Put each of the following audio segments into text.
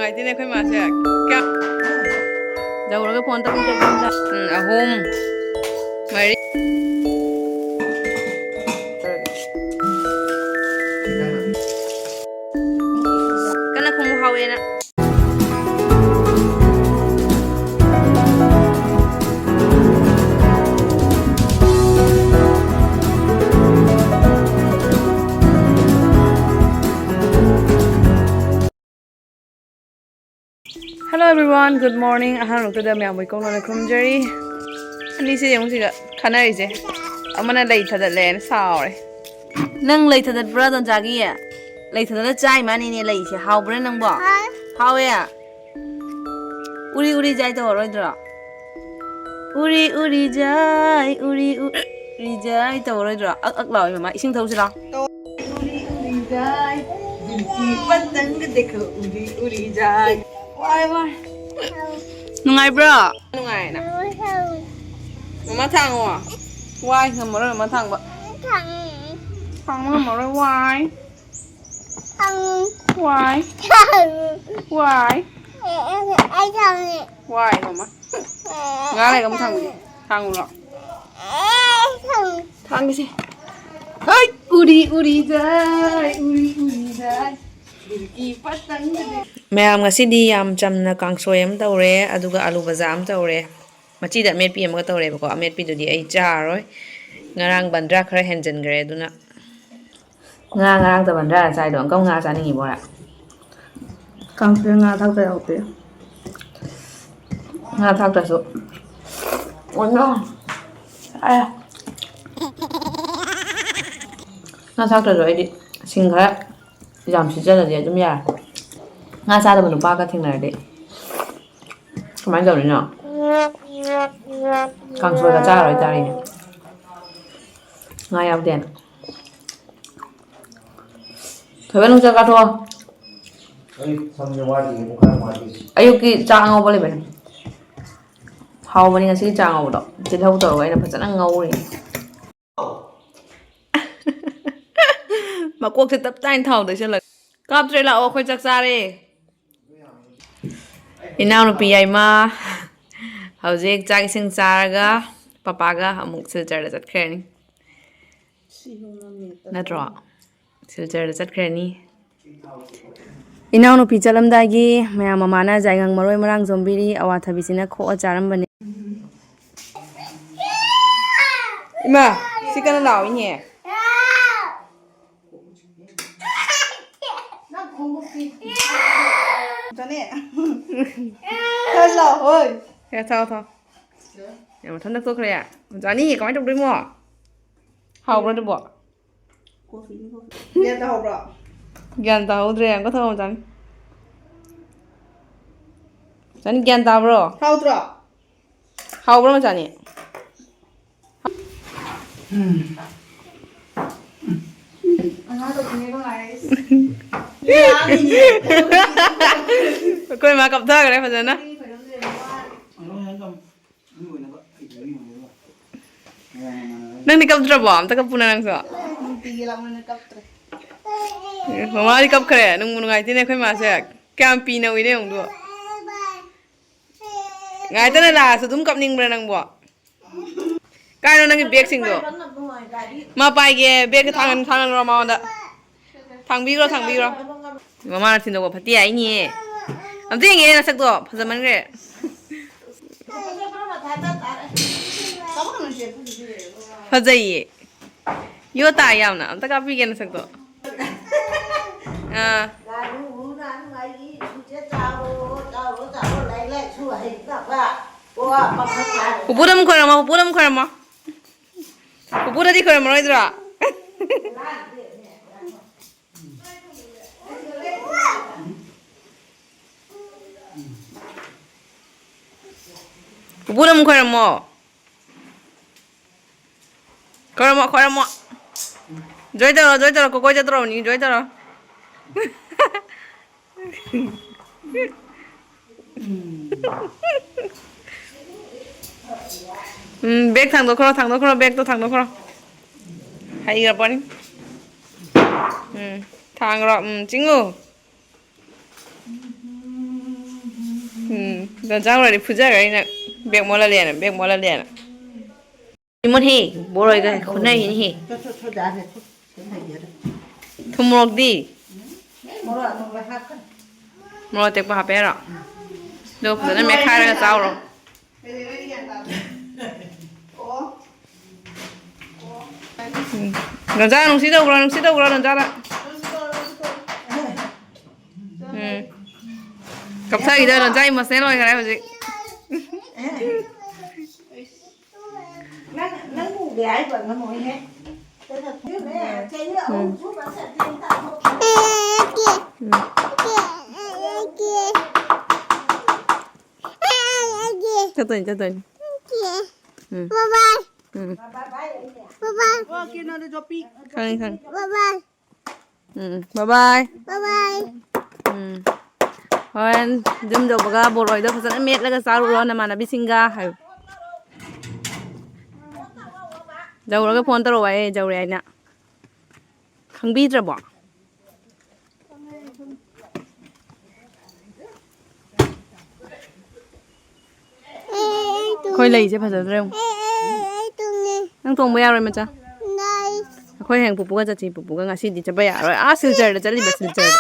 Ngày tin này khơi mà sẽ kéo đầu nó cái phone tao cũng chạy à hôm mày cái nó không hao vậy nè. Hello everyone, good morning. Ahan ruk tada myam wai kong na khum jari. Ani se yong siga khana ri je. Amana lei thadat le saw re. Nang lei thadat bra don jagi ya. Lei thadat chai mani ne lei se haw bra nang bo. Haw ya. Uri uri jai to roi dra. Uri uri jai to roi dra. Ak loi ma ising thau si la. Uri jai. Dinki patang ke dekho uri jai. Why? Nungai bro. Nungai na. Mama thang wa. Why ngam rồi mama thang ba. Thang. Thang ngam rồi why? Thang. Why? Thang. Why? Ai thang ni. Why mama? Nga này kamu thang gì? Thang rồi. Thang. Thang cái gì? Hey, uri jai. Mẹ ngasi đi am chamna kangsoy am tawre aduga alu baza am tawre machi da met pi am ga tawre bako amet pi dudi ai cha roi ngarang bandra khara henjen gre duna ngarang ta bandra chai don kong nga cha ni bora kangsoy nga thak ta autte nga thak ta so ono aya nga thak ta rồi đi xin khara giảm chỉ chân là gì chúng nhà nga xa đâu mà ba cái thing này đấy không ăn dầu nữa nhở càng sôi cả cha rồi ta đi ngay ao tiền thời bên lúc chơi cá thua ayo ki cha ngầu boleh bên hao bên này sẽ cha ngầu đó chỉ lâu tuổi vậy là phải rất là ngầu đi mà cuộc thì tập tay thầu để cho là cọp chơi là ô khơi chắc ra đi inao nó pi ai mà hầu gì chắc sinh ra ga papa ga Amuk silchar rất khéo ni nát rõ silchar rất khéo ni inao nó pi chalam dai gi maya mama na jai gang maroi marang zombie ri awa thabi sina kho charam bane ima sikana law nhẹ cho nè thôi rồi ơi thôi để mà thân nước tôi à cho nè có mấy chục đôi mỏ học rồi được bỏ gan tao học rồi gan tao rồi có thôi không cho nè gan tao rồi học rồi mà cho nè Cô mà cặp thơ cái đấy phải giờ nó nang di cặp thơ bom ta cặp puna nang so mama di cặp kare nung nung ngai tine khoi ma se cam pi na wi ne ong do ngai ta la so dum cặp ning bra nang bo kai no nang bag sing do ma pai ge bag thang ro ma da thang bi ro mama tin do phati ai ni am ting ge na sak do phajaman gre phajai yo ta yam na am ta ka pi ge na sak do à Pupuram khora ma pupura di khora ma roi dra pupuram khora mo joy taro ko koi jatro ni joy taro bag thang đó khro bag to thang đó khro hay gặp bọn thang rồi chính rồi ꯅ ꯆꯥꯎꯔꯗꯤ ꯐꯨꯖꯈ꯭ꯔꯅꯤꯅ bag ꯃꯣꯜꯍꯜꯂꯦꯅ bag ꯃꯣꯜꯍꯜꯂꯦꯅ ꯏꯃꯣꯟꯍꯦ ꯕꯣꯔꯣꯏꯒ ꯈꯨꯠꯅꯩꯅꯤꯍꯦ ꯊꯨꯝꯃꯣꯔꯣꯛꯇꯤ ꯃꯣꯔꯣꯛ ꯑꯇꯦꯛꯄ ꯍꯥꯞꯄꯦ ꯍꯥꯏꯔꯣ ꯑꯗꯨꯒ ꯐꯖꯅ ꯃꯦꯠꯈꯥꯏꯔꯒ ꯆꯥꯎꯔꯣ ꯅꯟꯖꯥ ꯅꯨꯡꯁꯤ ꯇꯧꯈ꯭ꯔꯣ ꯅꯟꯖꯥꯗ ꯀꯞꯊꯈꯤꯗ ꯅꯟꯖꯥ ꯏꯃꯣꯁꯅꯦꯜ ꯑꯣꯏꯈ꯭ꯔꯦ ꯍꯧꯖꯤꯛ Nắng ngủ ghé vẫn là mỗi hết. Thế là thứ này cái nữa ông chú nó sẽ thêm tạo một cho tình bye bye kia nó cho pi bye bye bye bye horen dim do baga boroi da phasana met laga saru ro na mana bisinga hayo jawraga phone taro ai jawre aina khangbi drabo khoi lei se phajadre nang thongba yaroi macha khoi heng pupuga chachi pupuga ngasi di chaba yaroi a silchar da chali ba silchar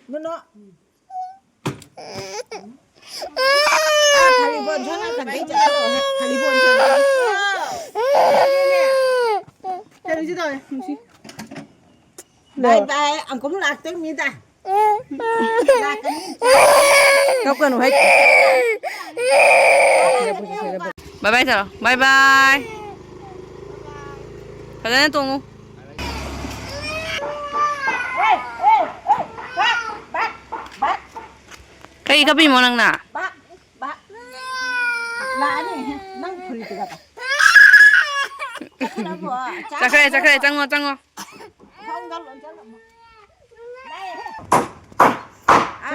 nó thằng bọn cho nó cần cái chợ rồi thằng bọn cho nó chơi gì rồi bye bye ông cũng lạc tiếng như ta Góc gần hết. Bye bye chào. Bye bye. Thời gian tung. Cái cái gì mà năng nà? Bác lá này năng phơi từ gạt. Chắc cái trăng ngon. Không gắt luôn chắc là.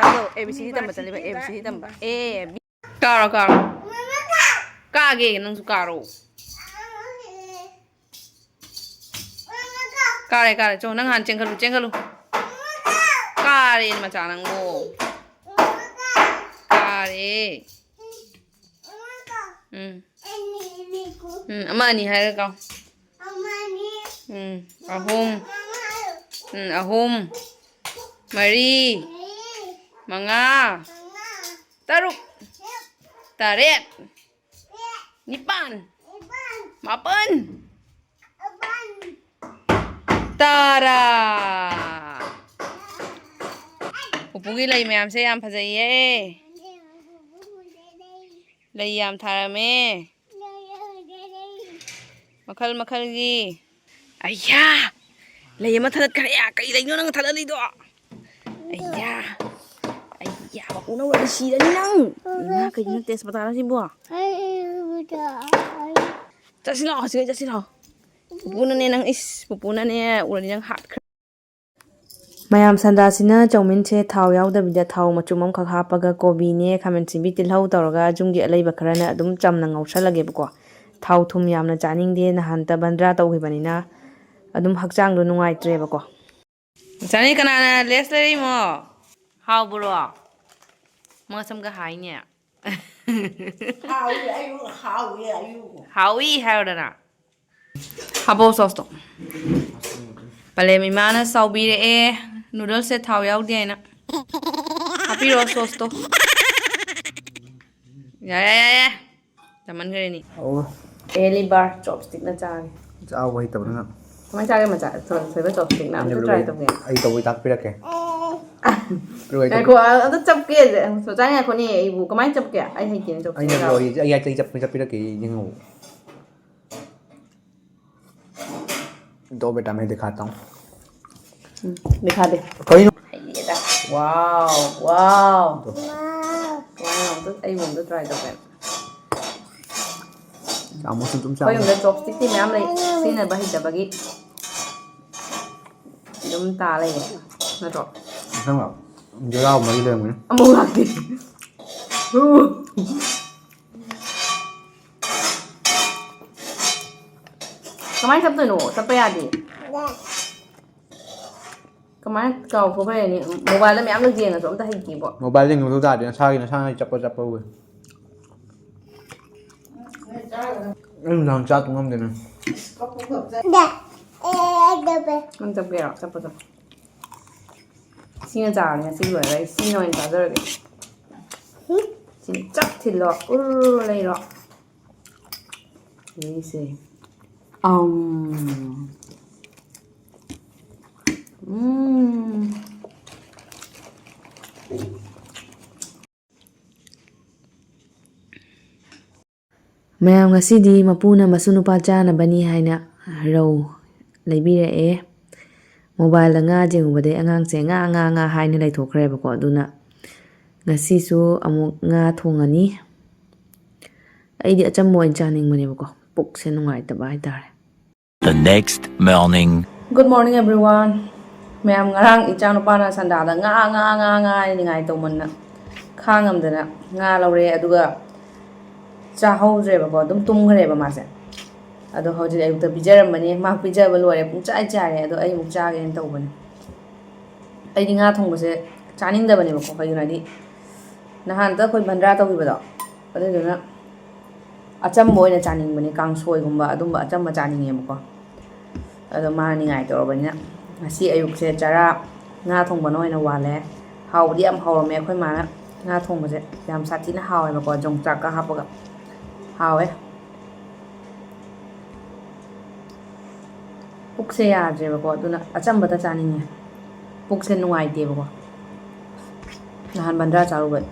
Chào ABC tầm bật lên ABC tầm bật. A B. Caro. Ca gì năng su caro. Ca cho năng hàng cheng kalu. Ca đi mà chả năng ngô. Ca đi. Ama ni hai ka. Ahum. Mari. Manga. Taruk. Taret. Nipan. Mapan. Tara. Pupugi lai mayam se yam phajaiye. Lai yam tharame. Makal gi. Ayya. Lai ma thalat kare ya kai lai no nang thalat li do. Ayya. Baku na wala si dali nang. Ina kay na test patara si bo. Jasila. Pupuna ne nang is pupuna ne ura nang hat. mayam sanda sina chawmin che thau yaudabida thau machumam khak hapaga kobi ne khamen simbi tilhau tawraga junggi alaiba kharana adum chamna ngausalage bako thau thum yamna chaningde na hanta bandra tawhibanina adum hakchang do nungaitre bako chani kanana lesleri mo how bro mo samga hai ne Howie haudana habo sauce to pale mi mana saubire e noodles se thau yaudi na happy ro sauce to ya taman gare ni early bar chopstick na chang Chao wai tao na. kamai chage ma cha so ba chopstick na to try to Ai tao wai tak pirake. ai ko to chop ke so chang ko ni ai bu kamai chop ke ai hai kin chop Ai nem loi ai chai chap pirake nhưng ngủ. दो बेटा मैं दिखाता हूँ दिखा दे कोई wow तो आई वो तो ट्राई तो कर Kamu tutum कोई उनके चॉपस्टिक थी मैम ले सीन बाही जबगी dum ta ले ना तो Sao mà giờ rau mà đi lên nữa amu lagi Kamay sab to no, sab pa yadi. 그만 가 보배니 모바일에 몇 명 지행은 좀 더 했기 뭐. 모바일 링크 도 다 되나 사기는 상하이 잡아 왜. 난 짜도 하면 되는. 좀 잡게요. 잡아. 신경 잘하네. 신경 왜 신경이 잘들게. 진짜 틸러 우르르레이러. 이세. ꯃꯌꯥꯝ ꯉꯁꯤꯗꯤ ꯃꯄꯨꯅ ꯃꯁꯨ ꯅꯨꯄꯥ ꯆꯥꯅꯕꯅꯤ ꯍꯥꯏꯅ ꯔꯧ ꯂꯩꯕꯤꯔꯛꯑꯦ ꯃꯣꯕꯥꯏꯜꯗ ꯉꯥ ꯌꯦꯡꯉꯨꯕꯗꯩ ꯑꯉꯥꯡꯁꯦ ꯉꯥ ꯍꯥꯏꯅ ꯂꯩꯊꯣꯛꯈ꯭ꯔꯦꯕꯀꯣ ꯑꯗꯨꯅ ꯉꯁꯤꯁꯨ ꯑꯃꯨꯛ ꯉꯥ ꯊꯣꯡꯉꯅꯤ ꯑꯩꯗꯤ ꯑꯆꯝꯕ ꯑꯣꯏꯅ ꯆꯥꯅꯤꯡꯕꯅꯦꯕꯀꯣ ꯄꯨꯛꯁꯦ ꯅꯨꯡꯉꯥꯏꯇꯕ ꯍꯥꯏꯇꯥꯔꯦ The next morning. Good morning everyone ꯃꯌꯥꯝ ꯉꯔꯥꯡ ꯏꯆꯥꯅꯨꯄꯥꯅ ꯁꯟꯗꯥꯗ ꯉꯥ ꯍꯥꯏꯅꯤꯡꯉꯥꯏ ꯇꯧꯃꯟꯅ ꯈꯥꯡꯉꯝꯗꯅ ꯉꯥ ꯂꯧꯔꯦ ꯑꯗꯨꯒ ꯆꯥꯍꯧꯗ꯭ꯔꯦꯕꯀꯣ ꯑꯗꯨꯝ ꯇꯨꯝꯈ꯭ꯔꯦꯕ ꯃꯥꯁꯦ ꯑꯗꯣ ꯍꯧꯖꯤꯛ ꯑꯌꯨꯛꯇ ꯄꯤꯖꯔꯝꯕꯅꯤ ꯃꯥ ꯄꯤꯖꯕ ꯂꯣꯏꯔꯦ ꯄꯨꯡꯆꯥꯏ ꯆꯥꯏꯔꯦ ꯑꯗꯣ ꯑꯩ ꯑꯃꯨꯛ ꯆꯥꯒꯦꯅ ꯇꯧꯕꯅꯤ ꯑꯩꯗꯤ ꯉꯥ ꯊꯣꯡꯕꯁꯦ ꯆꯥꯅꯤꯡꯗꯕꯅꯦꯕꯀꯣ ꯀꯩꯒꯤꯅꯣ ꯍꯥꯏꯗꯤ ꯅꯍꯥꯟꯇ ꯑꯩꯈꯣꯏ ꯕꯟꯗ꯭ꯔꯥ ꯇꯧꯈꯤꯕꯗꯣ ꯑꯗꯨꯗꯨꯅ ꯑꯆꯝꯕ ꯑꯣꯏꯅ ꯆꯥꯅꯤꯡꯕꯅꯤ ꯀꯥꯡꯁꯣꯏꯒꯨꯝꯕ ꯑꯗꯨꯝꯕ ꯑꯆꯝꯕ ꯆꯥꯅꯤꯡꯉꯦꯕꯀꯣ ꯑꯗꯣ ꯃꯥꯅ ꯅꯤꯡꯉꯥꯏ ꯇꯧꯔꯕꯅꯤꯅ ꯉꯁꯤ ꯑꯌꯨꯛꯁꯦ ꯆꯔꯥ ꯉꯥ ꯊꯣꯡꯕꯅ ꯑꯣꯏꯅ ꯋꯥꯜꯂꯦ ꯍꯥꯎꯕꯗꯤ ꯌꯥꯝ ꯍꯧꯔꯝꯃꯦ ꯑꯩꯈꯣꯏ ꯃꯥꯅ ꯉꯥ ꯊꯣꯡꯕꯁꯦ ꯌꯥꯝ ꯁꯥꯊꯤꯅ ꯍꯥꯎꯋꯦꯕꯀꯣ ꯌꯣꯡꯆꯥꯛꯀ ꯍꯥꯞꯄꯒ 하왜 ꯄꯨꯛꯁꯦ ꯌꯥꯗ꯭ꯔꯦꯕꯀꯣ ꯑꯗꯨꯅ ꯑꯆꯝꯕꯗ ꯆꯥꯅꯤꯡꯉꯦ ꯄꯨꯛꯁꯦ ꯅꯨꯡꯉꯥꯏꯇꯦꯕꯀꯣ ꯅꯍꯥꯟ ꯕꯟꯗ꯭ꯔꯥ ꯆꯥꯔꯨꯕꯩ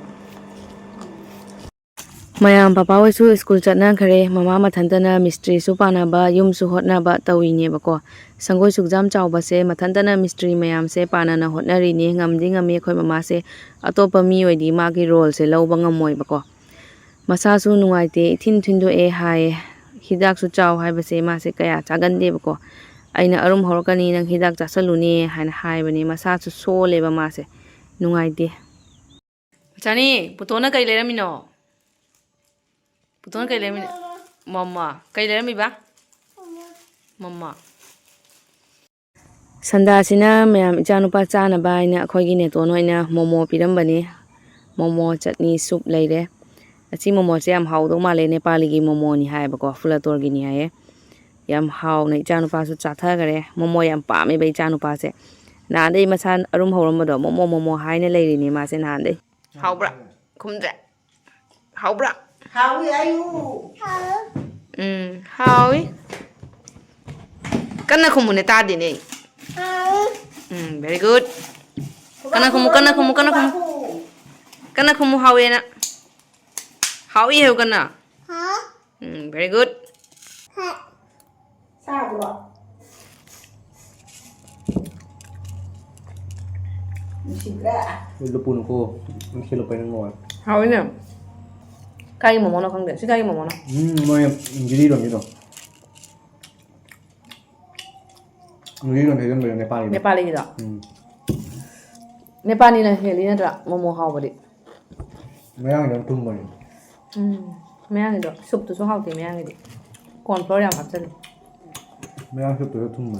ꯃꯌꯥꯝ ꯄꯄꯥ ꯍꯣꯏꯁꯨ ꯁ꯭ꯀꯨꯜ ꯆꯠꯅꯈ꯭ꯔꯦ ꯃꯃꯥ ꯃꯊꯟꯇꯅ ꯃꯤꯁꯇ꯭ꯔꯤꯁꯨ ꯄꯥꯅꯕ ꯌꯨꯝꯁꯨ ꯍꯣꯠꯅꯕ ꯇꯧꯔꯤꯅꯦꯕꯀꯣ ꯁꯪꯒꯣꯏ ꯁꯨꯛꯖꯥꯝ ꯆꯥꯎꯕꯁꯦ ꯃꯊꯟꯇꯅ ꯃꯤꯁꯇ꯭ꯔꯤ ꯃꯌꯥꯝꯁꯦ ꯄꯥꯅꯅ ꯍꯣꯠꯅꯔꯤꯅꯤ ꯉꯝꯗꯤ ꯉꯝꯃꯤ ꯑꯩꯈꯣꯏ ꯃꯃꯥꯁꯦ ꯑꯇꯣꯞꯄ ꯃꯤ ꯑꯣꯏꯗꯤ ꯃꯥꯒꯤ ꯔꯣꯜꯁꯦ ꯂꯧꯕ ꯉꯝꯃꯣꯏꯕꯀꯣ ꯃꯁꯥꯁꯨ ꯅꯨꯡꯉꯥꯏꯇꯦ ꯊꯤꯟꯗꯣꯛꯑꯦ ꯍꯥꯏꯌꯦ ꯍꯤꯗꯥꯛꯁꯨ ꯆꯥꯎ ꯍꯥꯏꯕꯁꯦ ꯃꯥꯁꯦ ꯀꯌꯥ ꯆꯥꯒꯟꯗꯦꯕꯀꯣ ꯑꯩꯅ ꯑꯔꯨꯝ ꯍꯧꯔꯛꯀꯅꯤ ꯅꯪ ꯍꯤꯗꯥꯛ ꯆꯥꯁꯜꯂꯨꯅꯦ ꯍꯥꯏꯅ ꯍꯥꯏꯕꯅꯦ ꯃꯁꯥꯁꯨ ꯁꯣꯜꯂꯦꯕ ꯃꯥꯁꯦ ꯅꯨꯡꯉꯥꯏꯇꯦ ꯆꯥꯅꯤ ꯄꯨꯇꯣꯟꯅ ꯀꯩ ꯂꯩꯔꯝꯃꯤꯅꯣ ꯄꯨꯇꯣꯟ ꯀꯩ ꯂꯩꯔꯝꯃꯤꯅꯣ ꯃꯝꯃꯥ ꯀꯩ ꯂꯩꯔꯝꯃꯤꯕ ꯃꯝꯃꯥ ꯁꯟꯗꯥꯁꯤꯅ ꯃꯌꯥꯝ ꯏꯆꯥꯅꯨꯄꯥ ꯆꯥꯅꯕ ꯍꯥꯏꯅ ꯑꯩꯈꯣꯏꯒꯤ ꯅꯦꯇꯣꯟ ꯍꯣꯏꯅ ꯃꯣꯃꯣ ꯄꯤꯔꯝꯕꯅꯤ ꯃꯣꯃꯣ ꯆꯠꯅꯤ ꯁꯨꯞ ꯂꯩꯔꯦ ꯑꯁꯤ ꯃꯣꯃꯣꯁꯦ ꯌꯥꯝ ꯍꯥꯎꯗꯧ ꯃꯥꯜꯂꯦ ꯅꯦꯄꯥꯂꯤꯒꯤ ꯃꯣꯃꯣꯅꯤ ꯍꯥꯏꯌꯦꯕꯀꯣ ꯐꯨꯂꯇꯣꯔꯒꯤꯅꯤ ꯍꯥꯏꯌꯦ ꯌꯥꯝ ꯍꯥꯎꯅ ꯏꯆꯥꯅꯨꯄꯥꯁꯨ ꯆꯥꯊꯈꯔꯦ ꯃꯣꯃꯣ ꯌꯥꯝ ꯄꯥꯝꯃꯦꯕ ꯏꯆꯥꯅꯨꯄꯥꯁꯦ ꯅꯍꯥꯟꯗꯩ ꯃꯁꯥ ꯑꯔꯨꯝ ꯍꯧꯔꯝꯕꯗꯣ ꯃꯣꯃꯣ ꯍꯥꯏꯅ ꯂꯩꯔꯤꯅꯤ ꯃꯥꯁꯦ ꯅꯍꯥꯟꯗꯩ ꯍꯥꯎꯕ꯭ꯔꯥ ꯈꯨꯝꯗ꯭ꯔꯦ ꯍꯥꯎꯕ꯭ꯔꯥ 하위 아유. 하위 kanna khumune tadine very good kanna khumu hawena hawi heu kanna very good 싸불어. 미식라. Lupun ko. Ang silo pa ng mga. hawi ne kai momo no khangde si kai momo no Mo yung gili dito. Gili ron hegan ba yung Nepali? nepali da nepali na heli na da momo hawbadi Mayang yung tumbo yun. mayang do soup to so hawte mayang di corn flour yam hapsani Mayang siya to yung tumbo.